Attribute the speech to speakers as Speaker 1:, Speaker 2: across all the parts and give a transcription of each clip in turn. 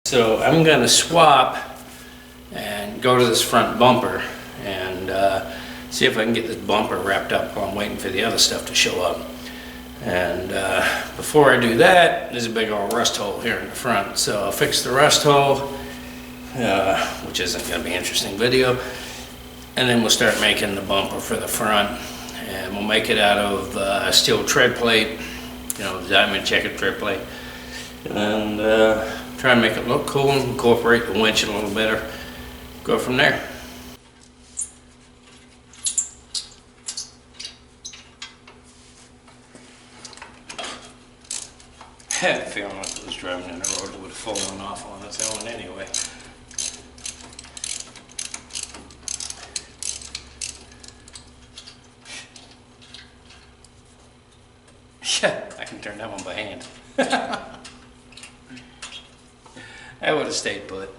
Speaker 1: So I'm going to swap and go to this front bumper and see if I can get this bumper wrapped up while I'm waiting for the other stuff to show up. And before I do that, there's a big old rust hole here in the front. So I'll fix the rust hole, which isn't going to be an interesting video. And then we'll start making the bumper for the front. And we'll make it out of steel tread plate, you know, diamond checkered tread plate. And try and make it look cool and incorporate the winch a little better. Go from there. I had a feeling if it was driving in the road it would have fallen off on its own anyway. Yeah, I can turn that one by hand. I would have stayed put.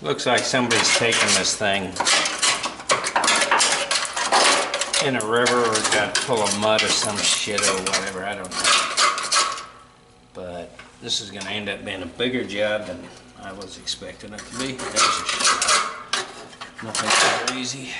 Speaker 1: Looks like somebody's taken this thing in a river or got full of mud or some shit or whatever, I don't know. But this is going to end up being a bigger job than I was expecting it to be. There's a shot. Nothing too easy.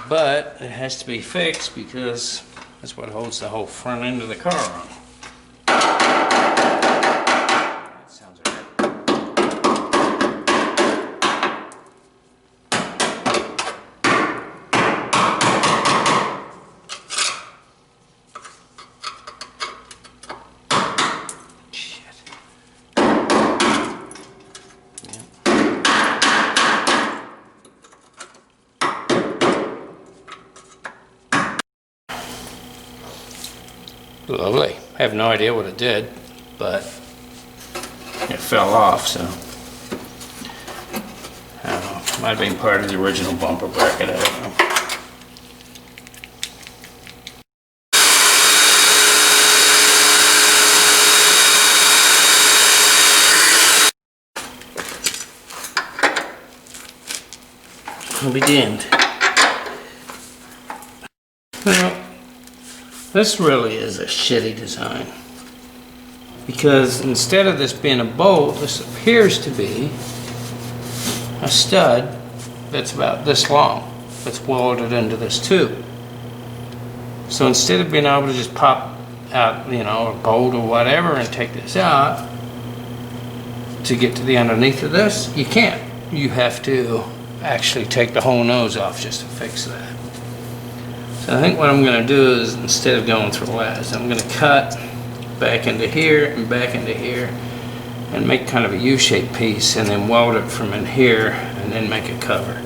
Speaker 1: But it has to be fixed because that's what holds the whole front end of the car on. That sounds alright. Shit. Lovely. I have no idea what it did, but it fell off, so I don't know. Might have been part of the original bumper bracket, I don't know. I'll be damned. Well, this really is a shitty design, because instead of this being a bolt, this appears to be a stud that's about this long that's welded into this tube. So instead of being able to just pop out, you know, a bolt or whatever and take this out to get to the underneath of this, you can't. You have to actually take the whole nose off just to fix that. So I think what I'm going to do is, instead of going through that, I'm going to cut back into here and back into here and make kind of a U-shaped piece and then weld it from in here and then make a cover.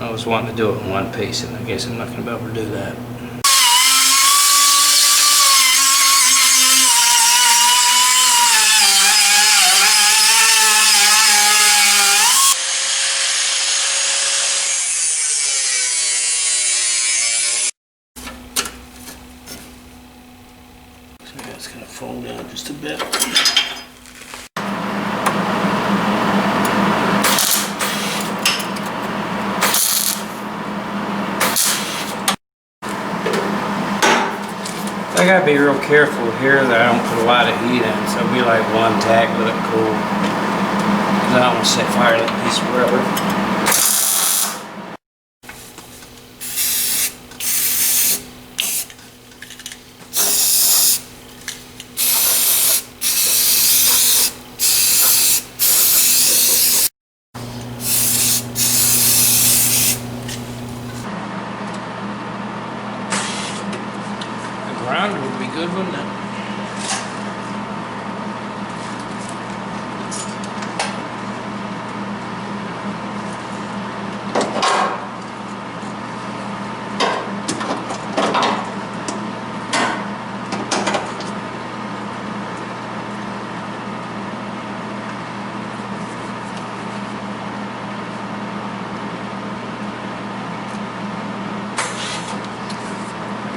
Speaker 1: I was wanting to do it in one piece, and I guess I'm not going to be able to do that. It's going to fold down just a bit. I gotta be real careful here that I don't put a lot of heat in, so it'll be like one tack, let it cool. Because I don't want to set fire to that piece of rubber. good one now.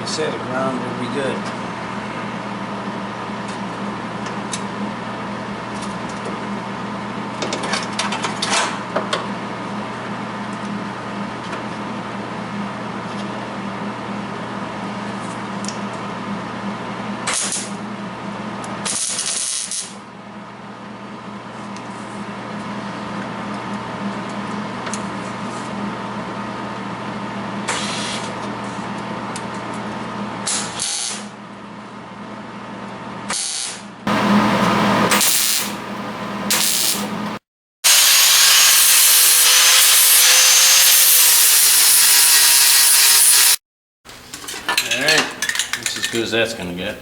Speaker 1: Say the ground will be good. As good as that's gonna get.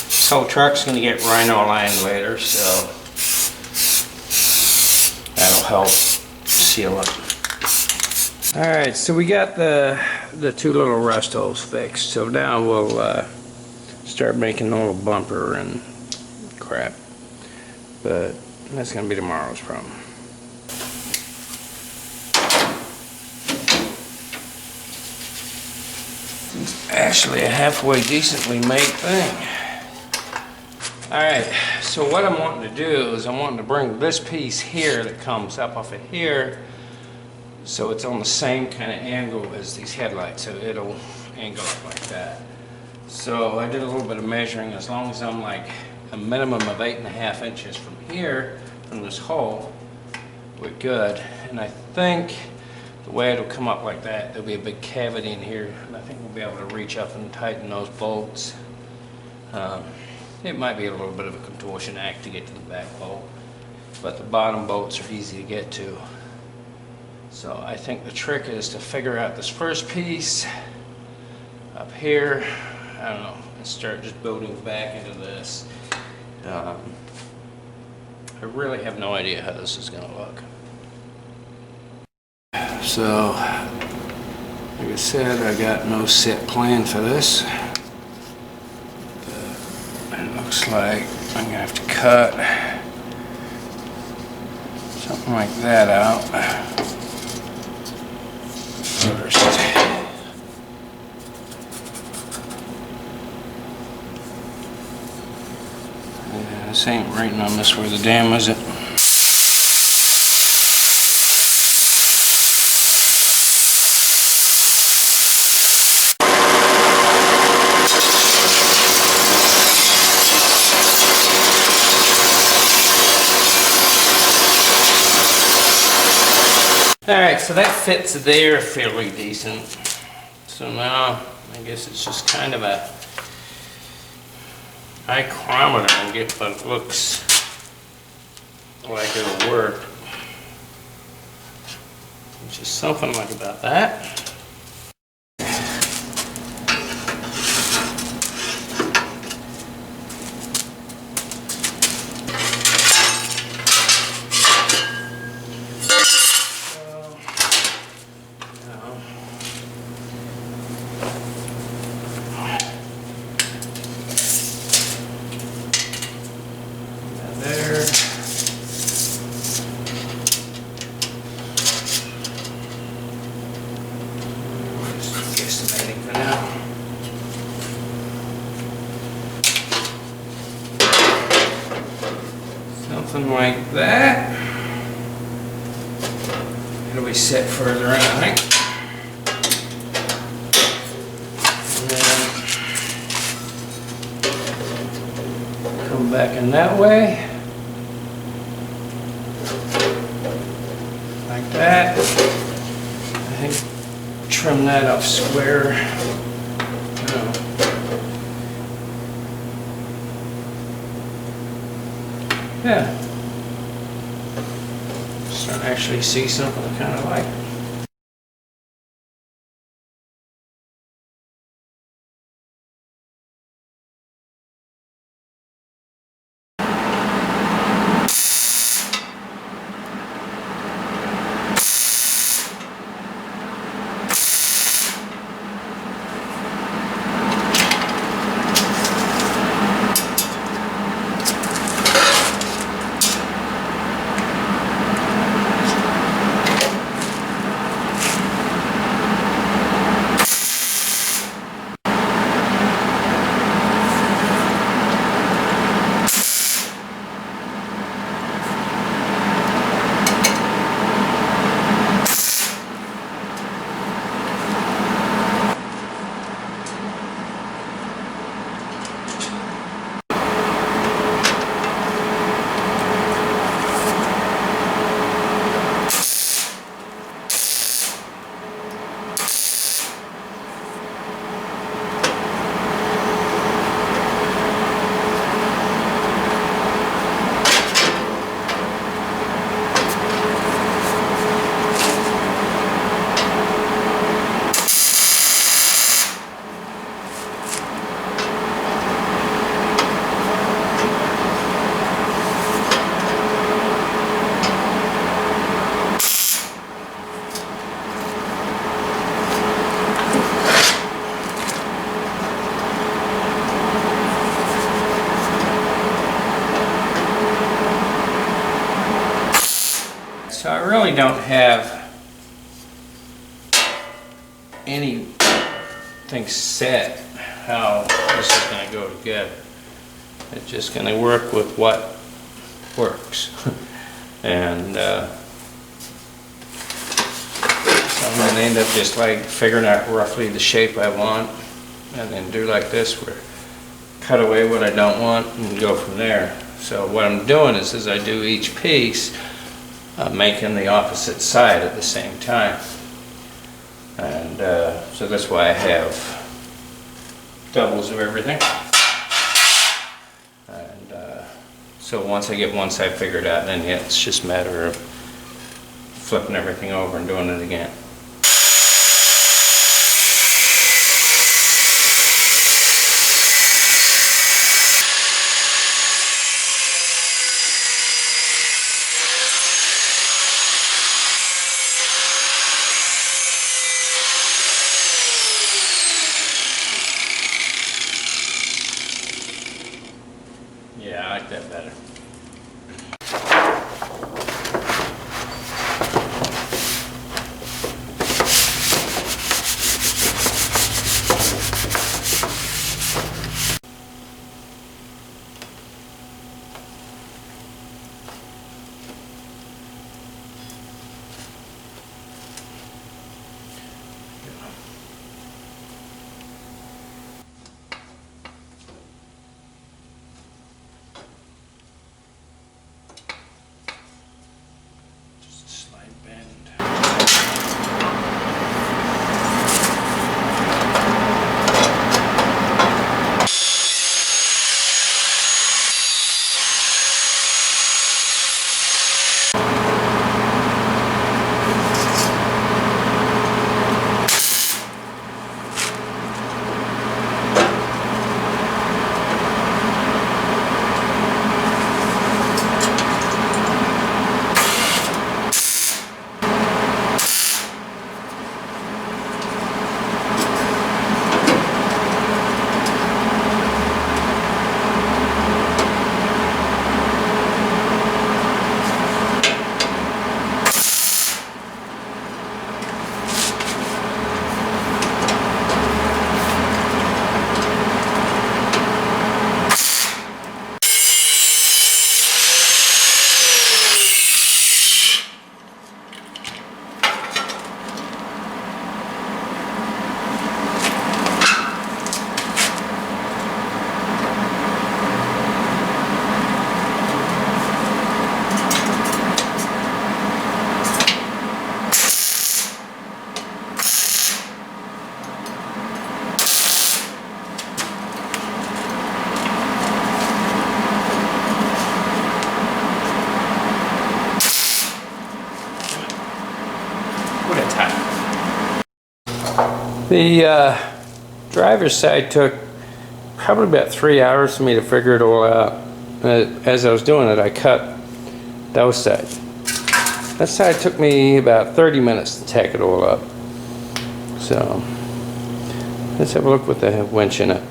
Speaker 1: This whole truck's gonna get rhino lined later, so that'll help seal it. All right, so we got the two little rust holes fixed. So now we'll start making a little bumper and crap. But that's gonna be tomorrow's problem. It's actually a halfway decently made thing. All right, so what I'm wanting to do is I'm wanting to bring this piece here that comes up off of here, so it's on the same kind of angle as these headlights, so it'll angle up like that. So I did a little bit of measuring. As long as I'm like a minimum of 8.5 inches from here, from this hole, we're good. And I think the way it'll come up like that, there'll be a big cavity in here, and I think we'll be able to reach up and tighten those bolts. It might be a little bit of a contortion act to get to the back bolt, but the bottom bolts are easy to get to. So I think the trick is to figure out this first piece up here, I don't know, and start just building back into this. I really have no idea how this is going to look. So, like I said, I got no set plan for this. It looks like I'm going to have to cut something like that out first. Yeah, this ain't writing on this where the dam is it. Alright, so that fits there fairly decent. So now, I guess it's just kind of a micrometer and get what looks like it'll work. Which is something like about that. Something like that. It'll be set further in, I think. And then come back in that way. Like that. I think trim that up square. Yeah. So I actually see something I kind of like. So I really don't have anything set how this is going to go together. It's just going to work with what works. And so I'm going to end up just like figuring out roughly the shape I want, and then do like this, where cut away what I don't want and go from there. So what I'm doing is, as I do each piece, I'm making the opposite side at the same time. And so that's why I have doubles of everything. And so once I get one side figured out, then yeah, it's just a matter of flipping everything over and doing it again. Yeah, I like that better. The driver's side took probably about 3 hours for me to figure it all out. As I was doing it, I cut those sides. That side took me about 30 minutes to tack it all up. So let's have a look with the winch in it.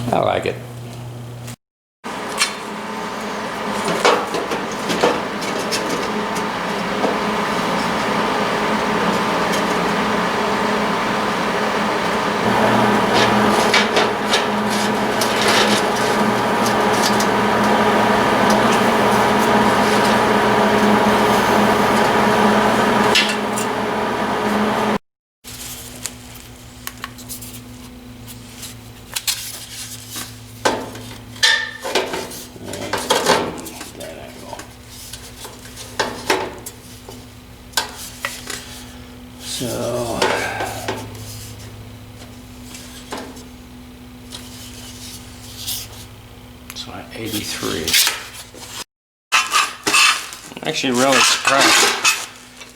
Speaker 1: I like it. So it's like 83. I'm actually really surprised.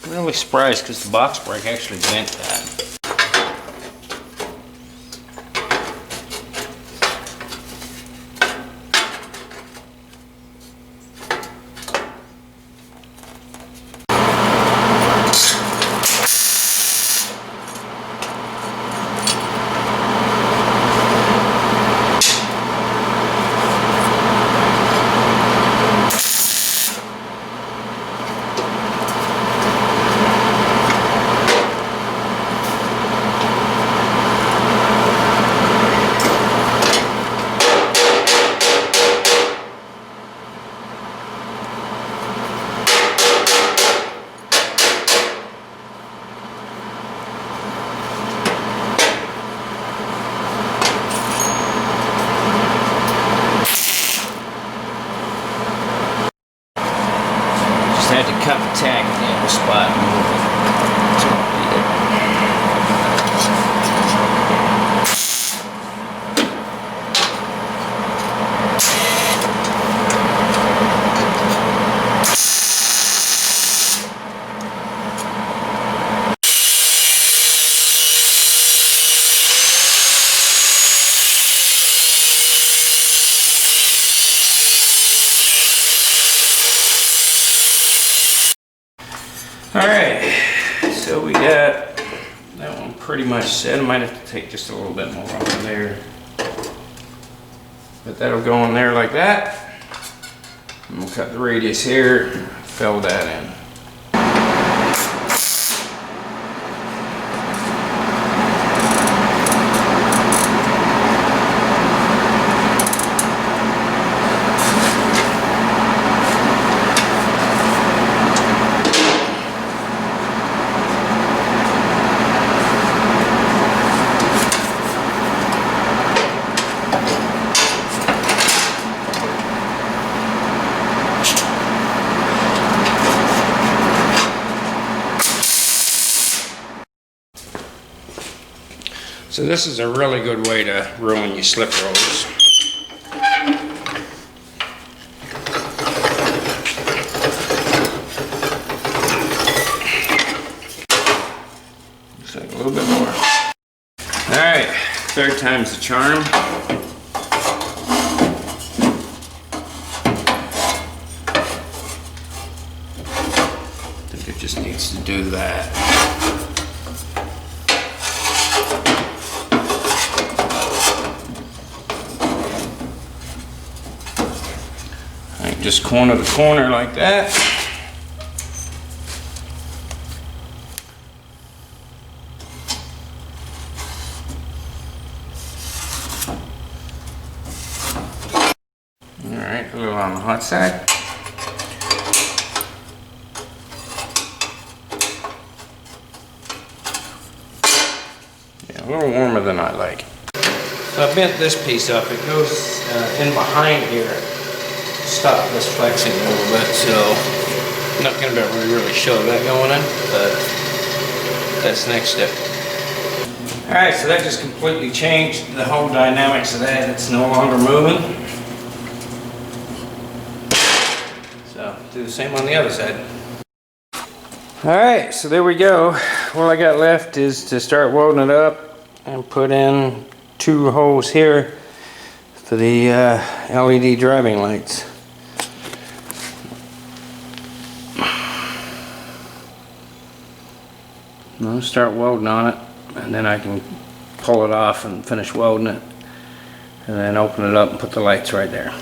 Speaker 1: Really surprised because the box brake actually bent that. Had to cut the tack in the other spot and move it. That's what I did. Alright, so we got that one pretty much set. I might have to take just a little bit more off there. But that'll go in there like that. And we'll cut the radius here, fill that in. So this is a really good way to ruin your slip rolls. Looks like a little bit more. Alright, third time's the charm. I think it just needs to do that. Just corner to corner like that. All right, a little on the hot side. Yeah, a little warmer than I like. So I bent this piece up. It goes in behind here. Stop this flexing a little bit, so Not gonna be able to really show that going in, but that's the next step. Alright, so that just completely changed the whole dynamics of that. It's no longer moving. So, do the same on the other side. Alright, so there we go. All I got left is to start welding it up and put in 2 holes here for the LED driving lights. I'll start welding on it, and then I can pull it off and finish welding it, and then open it up and put the lights right there.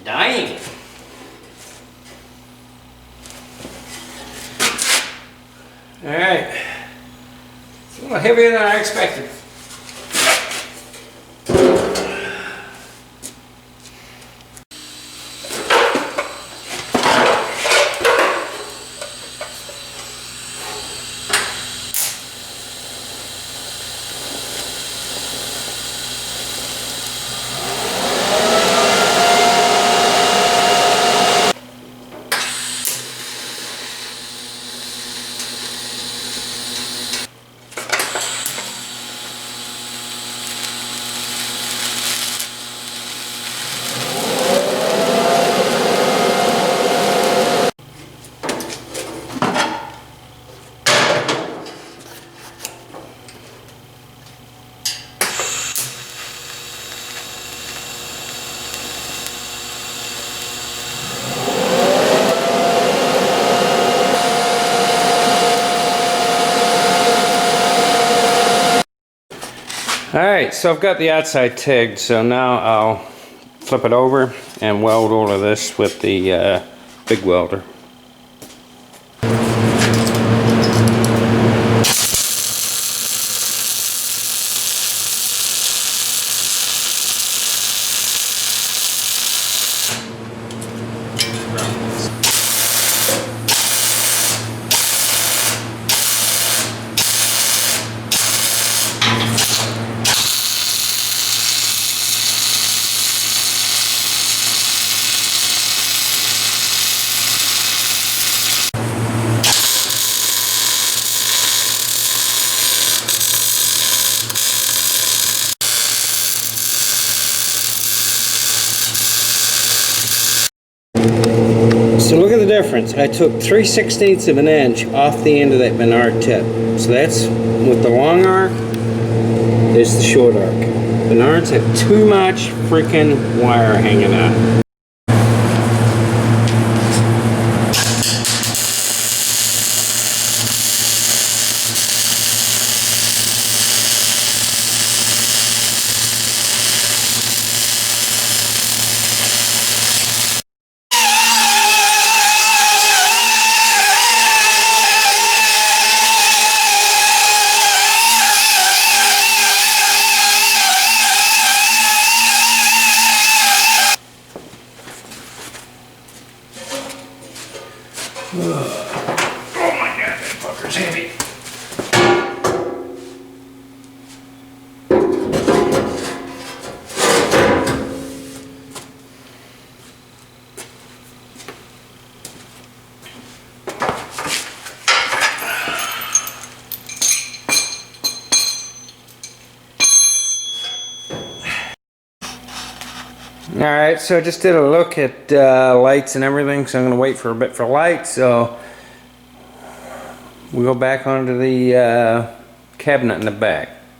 Speaker 1: Dying. Alright. It's a little heavier than I expected. Alright, so I've got the outside tagged, so now I'll flip it over and weld all of this with the big welder. So look at the difference. I took 3/16 of an inch off the end of that Bernard tip. So that's with the long arc, there's the short arc. Bernards have too much freaking wire hanging out. Oh my god, that fucker's heavy. Alright, so I just did a look at lights and everything, so I'm going to wait for a bit for lights. So we go back onto the cabinet in the back.